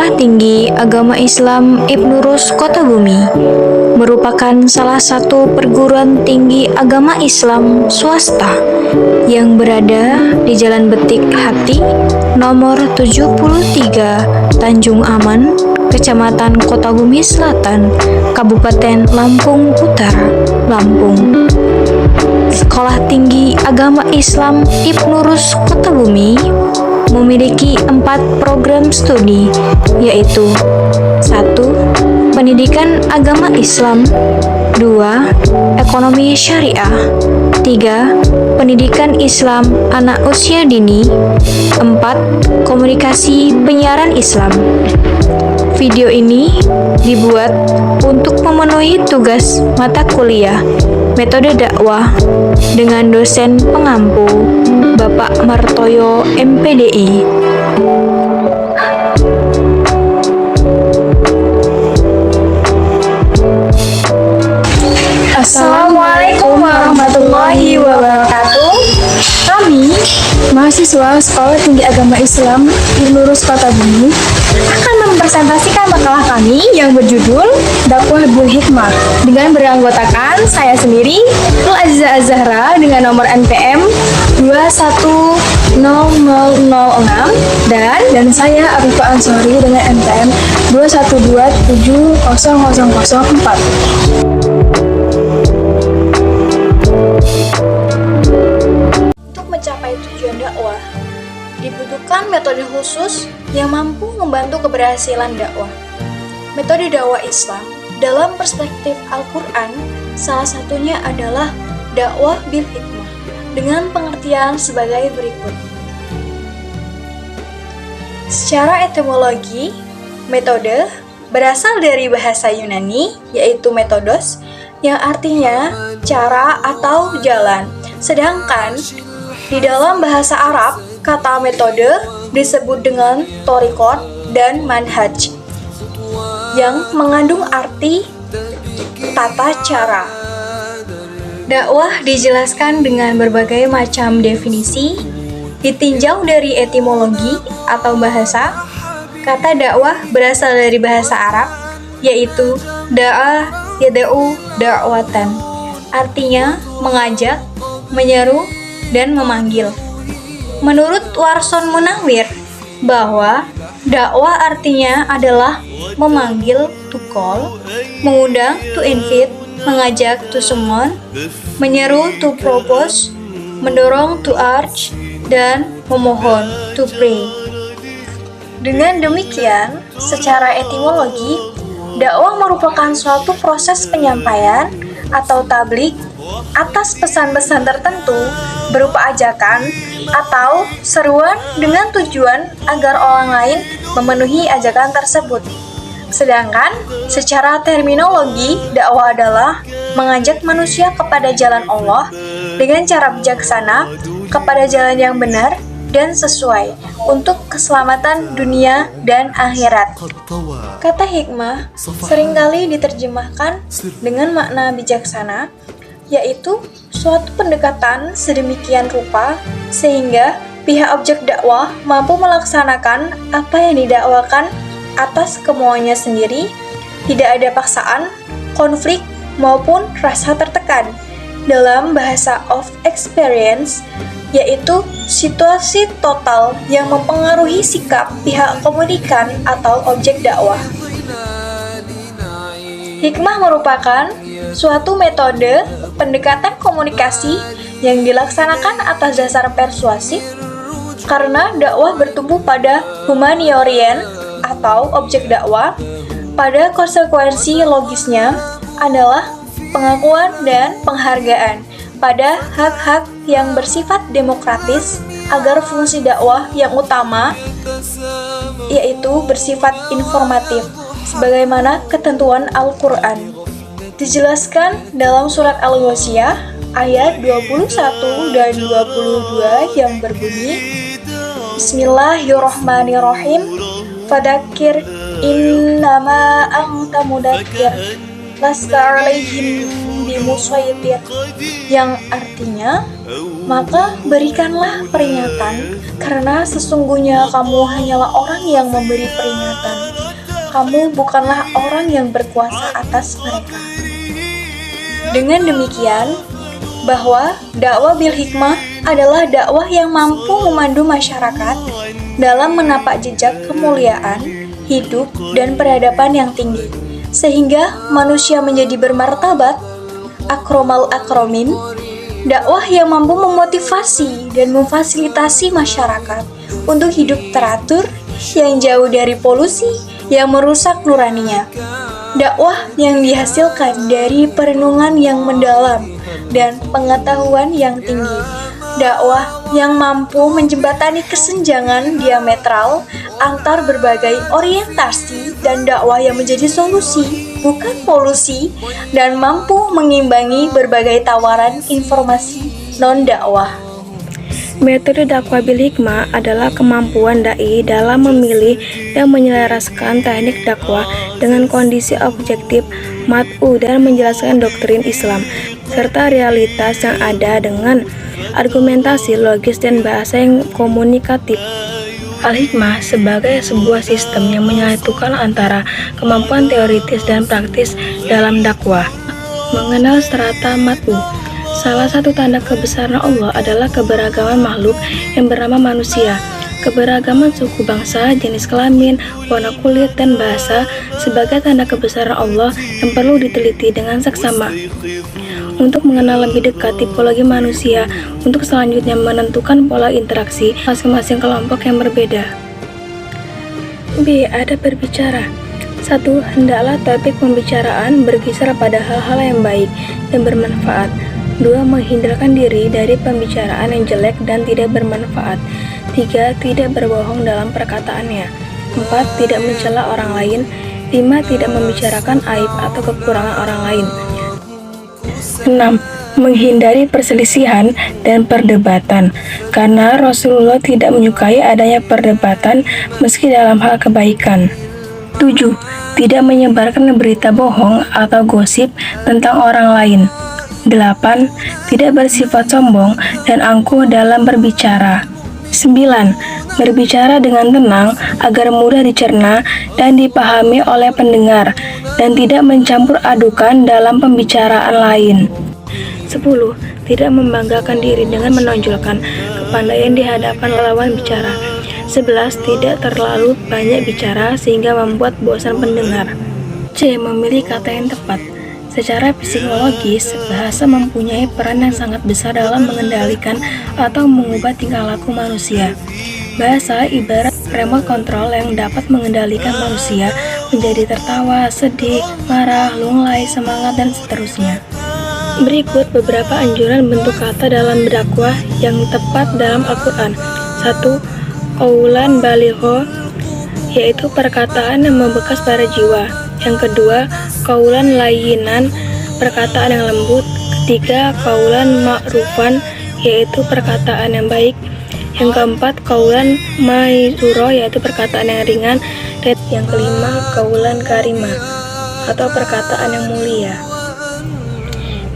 Sekolah Tinggi Agama Islam Ibnu Rus Kota Bumi merupakan salah satu perguruan tinggi agama Islam swasta yang berada di Jalan Betik Hati nomor 73 Tanjung Aman, Kecamatan Kota Bumi Selatan, Kabupaten Lampung Utara, Lampung. Sekolah Tinggi Agama Islam Ibnu Rus Kota Bumi memiliki 4 program studi, yaitu 1. Pendidikan Agama Islam, 2. Ekonomi Syariah, 3. Pendidikan Islam Anak Usia Dini, 4. Komunikasi Penyiaran Islam. Video ini dibuat untuk memenuhi tugas mata kuliah Metode Dakwah dengan dosen pengampu Bapak Martoyo MPDI. Assalamualaikum warahmatullahi wabarakatuh. Kami, mahasiswa Sekolah Tinggi Agama Islam Ibnu Rus Kota Bumi, akan mempresentasikan makalah kami yang berjudul Dakwah Bil Hikmah dengan beranggotakan saya sendiri, Nul Aziza Az-Zahra dengan nomor NPM 2100006 dan saya Arifah Ansori dengan NPM 212700004. Mencapai tujuan dakwah, dibutuhkan metode khusus yang mampu membantu keberhasilan dakwah. Metode dakwah Islam dalam perspektif Al-Quran salah satunya adalah dakwah bil hikmah dengan pengertian sebagai berikut. Secara etimologi, metode berasal dari bahasa Yunani yaitu metodos yang artinya cara atau jalan, sedangkan di dalam bahasa Arab, kata metode disebut dengan torikot dan manhaj yang mengandung arti tata cara. Dakwah dijelaskan dengan berbagai macam definisi, ditinjau dari etimologi atau bahasa. Kata dakwah berasal dari bahasa Arab, yaitu da'a yada'u da'watan, artinya mengajak, menyeru, dan memanggil. Menurut Warson Munawir, bahwa dakwah artinya adalah memanggil to call, mengundang to invite, mengajak to summon, menyeru to propose, mendorong to urge, dan memohon to pray. Dengan demikian, secara etimologi, dakwah merupakan suatu proses penyampaian atau tablik atas pesan-pesan tertentu berupa ajakan atau seruan dengan tujuan agar orang lain memenuhi ajakan tersebut. Sedangkan secara terminologi, dakwah adalah mengajak manusia kepada jalan Allah dengan cara bijaksana, kepada jalan yang benar dan sesuai untuk keselamatan dunia dan akhirat. Kata hikmah seringkali diterjemahkan dengan makna bijaksana, yaitu suatu pendekatan sedemikian rupa sehingga pihak objek dakwah mampu melaksanakan apa yang didakwakan atas kemauannya sendiri, tidak ada paksaan, konflik, maupun rasa tertekan. Dalam bahasa of experience, yaitu situasi total yang mempengaruhi sikap pihak komunikan atau objek dakwah. Hikmah merupakan suatu metode pendekatan komunikasi yang dilaksanakan atas dasar persuasif karena dakwah bertumbuh pada humaniorien atau objek dakwah. Pada konsekuensi logisnya adalah pengakuan dan penghargaan pada hak-hak yang bersifat demokratis agar fungsi dakwah yang utama yaitu bersifat informatif sebagaimana ketentuan Al-Quran. Dijelaskan dalam surat Al-Ghasyiyah ayat 21 dan 22 yang berbunyi, Bismillahirrahmanirrahim, Fadakir innama anta mudakir, lasta alaihim bimusaitir, yang artinya, maka berikanlah peringatan, karena sesungguhnya kamu hanyalah orang yang memberi peringatan. kamu bukanlah orang yang berkuasa atas mereka. Dengan demikian, bahwa dakwah bil hikmah adalah dakwah yang mampu memandu masyarakat dalam menapak jejak kemuliaan, hidup, dan peradaban yang tinggi, sehingga manusia menjadi bermartabat, akromal akromin, dakwah yang mampu memotivasi dan memfasilitasi masyarakat untuk hidup teratur, yang jauh dari polusi yang merusak nuraninya. Dakwah yang dihasilkan dari perenungan yang mendalam dan pengetahuan yang tinggi. Dakwah yang mampu menjembatani kesenjangan diametral antar berbagai orientasi, dan dakwah yang menjadi solusi, bukan polusi, dan mampu mengimbangi berbagai tawaran informasi non-dakwah. Metode dakwah bil hikmah adalah kemampuan dai dalam memilih dan menyelaraskan teknik dakwah dengan kondisi objektif mat'u dan menjelaskan doktrin Islam serta realitas yang ada dengan argumentasi logis dan bahasa yang komunikatif. Al-hikmah sebagai sebuah sistem yang menyatukan antara kemampuan teoritis dan praktis dalam dakwah. Mengenal strata mat'u. Salah satu tanda kebesaran Allah adalah keberagaman makhluk yang bernama manusia. Keberagaman suku bangsa, jenis kelamin, warna kulit, dan bahasa sebagai tanda kebesaran Allah yang perlu diteliti dengan seksama untuk mengenal lebih dekat tipologi manusia, untuk selanjutnya menentukan pola interaksi masing-masing kelompok yang berbeda. B. Adab berbicara. 1. Hendaklah topik pembicaraan berkisar pada hal-hal yang baik dan bermanfaat. 2. Menghindarkan diri dari pembicaraan yang jelek dan tidak bermanfaat. 3. Tidak berbohong dalam perkataannya. 4. Tidak mencela orang lain. 5. Tidak membicarakan aib atau kekurangan orang lain. 6. Menghindari perselisihan dan perdebatan, karena Rasulullah tidak menyukai adanya perdebatan meski dalam hal kebaikan. 7. Tidak menyebarkan berita bohong atau gosip tentang orang lain. 8. Tidak bersifat sombong dan angkuh dalam berbicara. 9. Berbicara dengan tenang agar mudah dicerna dan dipahami oleh pendengar dan tidak mencampur adukan dalam pembicaraan lain. 10. Tidak membanggakan diri dengan menonjolkan kepandaian di hadapan lawan bicara. 11. Tidak terlalu banyak bicara sehingga membuat bosan pendengar. C. Memilih kata yang tepat. Secara psikologis, bahasa mempunyai peran yang sangat besar dalam mengendalikan atau mengubah tingkah laku manusia. Bahasa ibarat remote control yang dapat mengendalikan manusia menjadi tertawa, sedih, marah, lunglai, semangat, dan seterusnya. Berikut beberapa anjuran bentuk kata dalam berdakwah yang tepat dalam Al-Quran. 1. Qaulan baligho, yaitu perkataan yang membekas pada jiwa. Yang kedua, qaulan layyinan, perkataan yang lembut. Ketiga, qaulan ma'rufan, yaitu perkataan yang baik. Yang keempat, qaulan maizuro, yaitu perkataan yang ringan. Dan yang kelima, qaulan karima, atau perkataan yang mulia.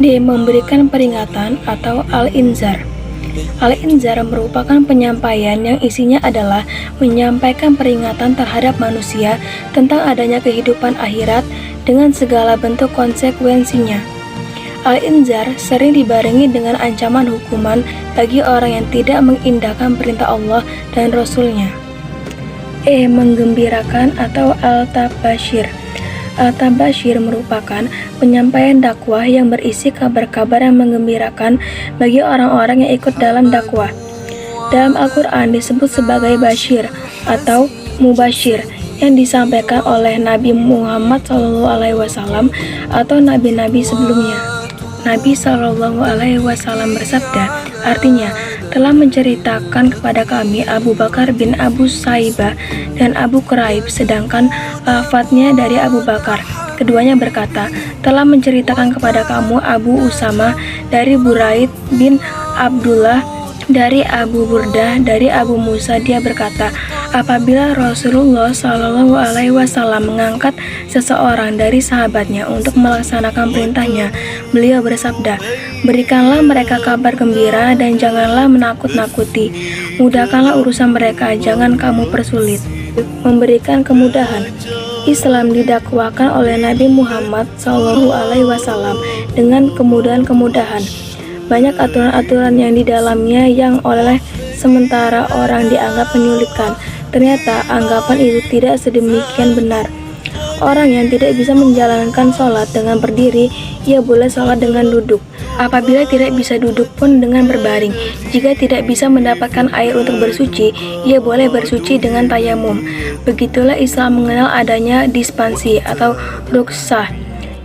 D. Memberikan peringatan atau al-inzar. Al-inzar merupakan penyampaian yang isinya adalah menyampaikan peringatan terhadap manusia tentang adanya kehidupan akhirat dengan segala bentuk konsekuensinya. Al-inzar sering dibarengi dengan ancaman hukuman bagi orang yang tidak mengindahkan perintah Allah dan Rasul-Nya. E. Menggembirakan atau al-tabashir. Al-Tabashir merupakan penyampaian dakwah yang berisi kabar-kabar yang menggembirakan bagi orang-orang yang ikut dalam dakwah. Dalam Al-Quran disebut sebagai Bashir atau Mubashir yang disampaikan oleh Nabi Muhammad SAW atau nabi-nabi sebelumnya. Nabi SAW bersabda, artinya, telah menceritakan kepada kami Abu Bakar bin Abu Saibah dan Abu Quraib, sedangkan lafadznya dari Abu Bakar. Keduanya berkata, telah menceritakan kepada kamu Abu Usama dari Buraid bin Abdullah dari Abu Burdah dari Abu Musa. Dia berkata, apabila Rasulullah SAW mengangkat seseorang dari sahabatnya untuk melaksanakan perintahnya, beliau bersabda, berikanlah mereka kabar gembira dan janganlah menakut-nakuti. Mudahkanlah urusan mereka, jangan kamu persulit. Memberikan kemudahan. Islam didakwakan oleh Nabi Muhammad SAW dengan kemudahan-kemudahan. Banyak aturan-aturan yang di dalamnya yang oleh sementara orang dianggap menyulitkan. Ternyata anggapan itu tidak sedemikian benar. Orang yang tidak bisa menjalankan sholat dengan berdiri, ia boleh sholat dengan duduk. Apabila tidak bisa duduk pun dengan berbaring. Jika tidak bisa mendapatkan air untuk bersuci, ia boleh bersuci dengan tayamum. Begitulah Islam mengenal adanya dispensasi atau rukhsah,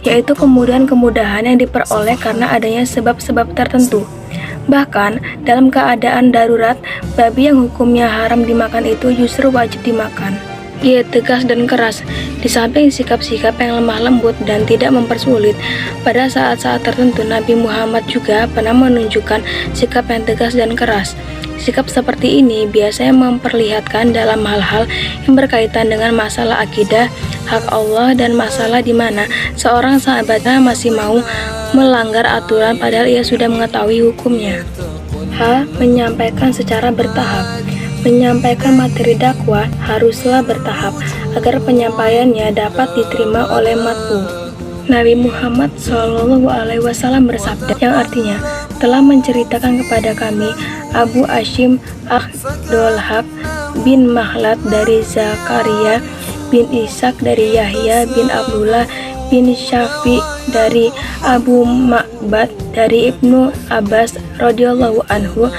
yaitu kemudahan-kemudahan yang diperoleh karena adanya sebab-sebab tertentu. Bahkan, dalam keadaan darurat, babi yang hukumnya haram dimakan itu justru wajib dimakan. Ia tegas dan keras, di samping sikap-sikap yang lemah lembut dan tidak mempersulit. Pada saat-saat tertentu, Nabi Muhammad juga pernah menunjukkan sikap yang tegas dan keras. Sikap seperti ini biasanya memperlihatkan dalam hal-hal yang berkaitan dengan masalah akidah, hak Allah, dan masalah di mana seorang sahabatnya masih mau melanggar aturan padahal ia sudah mengetahui hukumnya. Menyampaikan secara bertahap. Menyampaikan materi dakwah haruslah bertahap agar penyampaiannya dapat diterima oleh matbu. Nabi Muhammad SAW bersabda, yang artinya telah menceritakan kepada kami Abu Ashim Abdul Haq bin Makhlad dari Zakaria bin Ishak dari Yahya bin Abdullah bin Syafi dari Abu Ma'bad dari Ibnu Abbas radhiyallahu anhu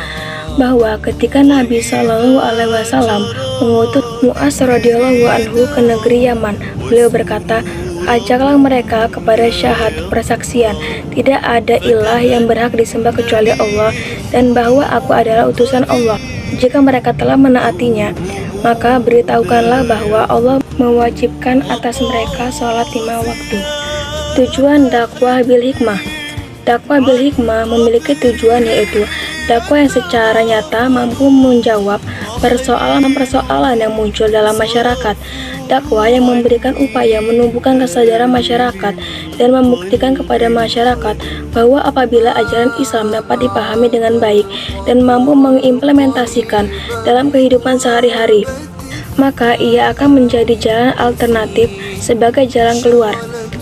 bahwa ketika Nabi SAW mengutus Mu'az radhiyallahu anhu ke negeri Yaman, beliau berkata, ajaklah mereka kepada syahad persaksian tidak ada ilah yang berhak disembah kecuali Allah dan bahwa aku adalah utusan Allah. Jika mereka telah menaatinya, maka beritahukanlah bahwa Allah mewajibkan atas mereka sholat 5 waktu. Tujuan dakwah bil hikmah. Dakwah bil hikmah memiliki tujuan, yaitu dakwah yang secara nyata mampu menjawab persoalan-persoalan yang muncul dalam masyarakat. Dakwah yang memberikan upaya menumbuhkan kesadaran masyarakat dan membuktikan kepada masyarakat bahwa apabila ajaran Islam dapat dipahami dengan baik dan mampu mengimplementasikan dalam kehidupan sehari-hari, maka ia akan menjadi jalan alternatif sebagai jalan keluar.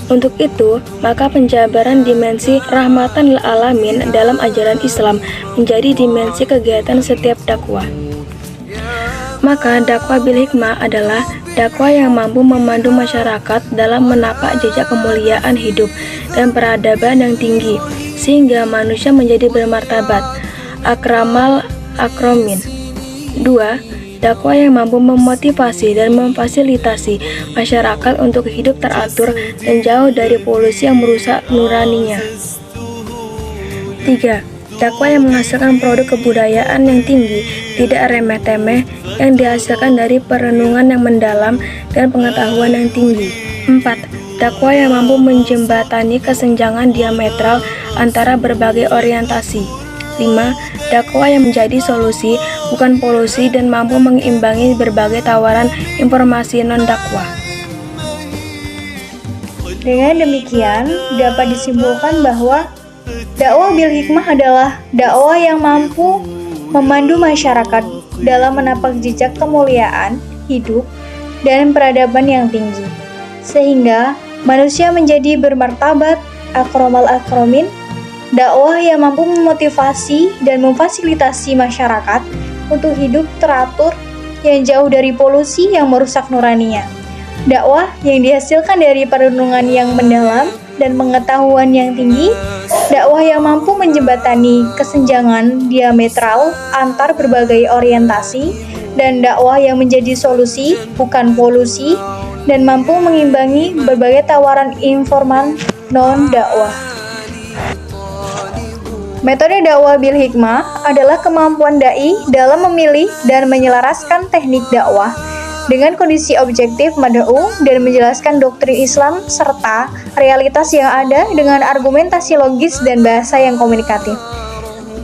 Untuk itu, maka penjabaran dimensi rahmatan lil alamin dalam ajaran Islam menjadi dimensi kegiatan setiap dakwah. Maka dakwah bil hikmah adalah dakwah yang mampu memandu masyarakat dalam menapak jejak kemuliaan hidup dan peradaban yang tinggi, sehingga manusia menjadi bermartabat, akramal akromin. 2. Dakwah yang mampu memotivasi dan memfasilitasi masyarakat untuk hidup teratur dan jauh dari polusi yang merusak nuraninya. 3. Dakwah yang menghasilkan produk kebudayaan yang tinggi, tidak remeh-temeh, yang dihasilkan dari perenungan yang mendalam dan pengetahuan yang tinggi. 4. Dakwah yang mampu menjembatani kesenjangan diametral antara berbagai orientasi. 5. Dakwah yang menjadi solusi, bukan polusi, dan mampu mengimbangi berbagai tawaran informasi non-dakwah. Dengan demikian, dapat disimpulkan bahwa dakwah bil hikmah adalah dakwah yang mampu memandu masyarakat dalam menapak jejak kemuliaan, hidup, dan peradaban yang tinggi, sehingga manusia menjadi bermartabat, akramal akromin. Dakwah yang mampu memotivasi dan memfasilitasi masyarakat untuk hidup teratur yang jauh dari polusi yang merusak nuraninya. Dakwah yang dihasilkan dari perenungan yang mendalam dan pengetahuan yang tinggi. Dakwah yang mampu menjembatani kesenjangan diametral antar berbagai orientasi. Dan dakwah yang menjadi solusi, bukan polusi, dan mampu mengimbangi berbagai tawaran informan non-dakwah. Metode dakwah bil hikmah adalah kemampuan dai dalam memilih dan menyelaraskan teknik dakwah dengan kondisi objektif mad'u dan menjelaskan doktrin Islam serta realitas yang ada dengan argumentasi logis dan bahasa yang komunikatif.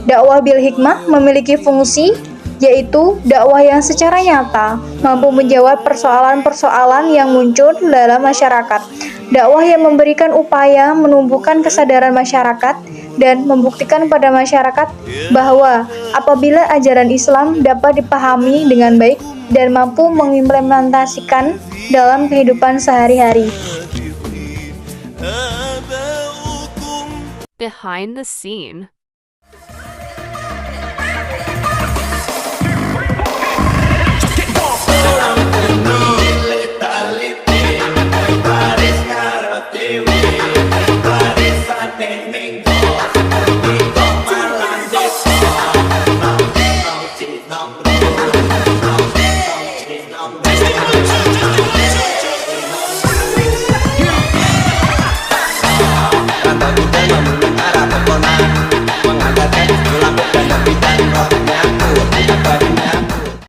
Dakwah bil hikmah memiliki fungsi, yaitu dakwah yang secara nyata mampu menjawab persoalan-persoalan yang muncul dalam masyarakat. Dakwah yang memberikan upaya menumbuhkan kesadaran masyarakat dan membuktikan pada masyarakat bahwa apabila ajaran Islam dapat dipahami dengan baik dan mampu mengimplementasikan dalam kehidupan sehari-hari. Behind the scene.